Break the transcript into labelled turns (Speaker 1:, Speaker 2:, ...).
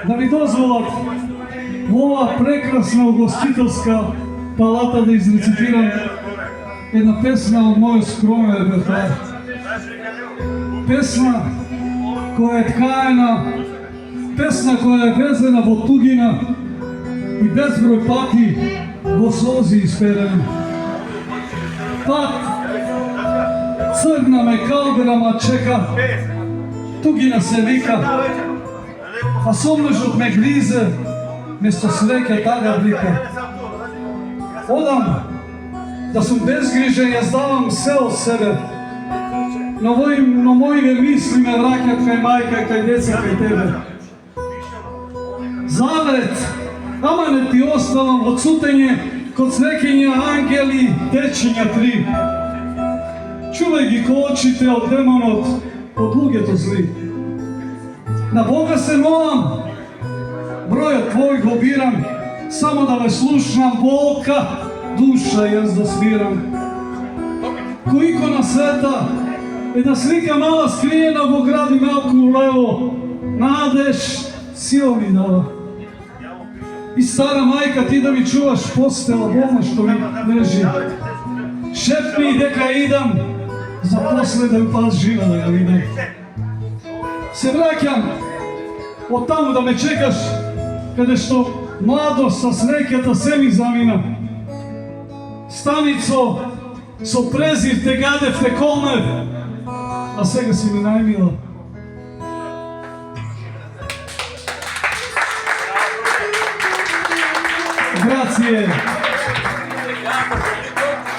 Speaker 1: да ми дозволат во ова прекрасна угостителска палата да изрецитирам една песна од мојот скромен репертоар. Песна која е ткаена, песна која е везена во тугина и безброј пати во солзи исперена. Пат црна ме калдера ма чека, тугина се вика, а сомнежот ме гризе, место среќа тага вика. Одам да сум безгрижен, ја здавам се од себе, но моите мисли ме враќат кај мајка, кај деца, кај тебе. Завет, ама не ти оставам во цутење, код среќења ангели, дечиња три. Чувај ги ко очите од демонот, од луѓето зли. На Бога се молам, бројот твој го бирам, само да ве слушнам, болка, душа јас да свирам. Кој икона света, една слика мала скриена во гради малку лево, надеж, сила ми дава. И стара мајка, ти да ми чуваш постела, болна што ми лежи. Шепни дека идам, за после да ми пас жива да ја видам. Се враќам, од таму да ме чекаш, каде што младост со среќата се ми замина. Станицо, со презир те гадев, те колнев, а сега си ми најмила. Грација.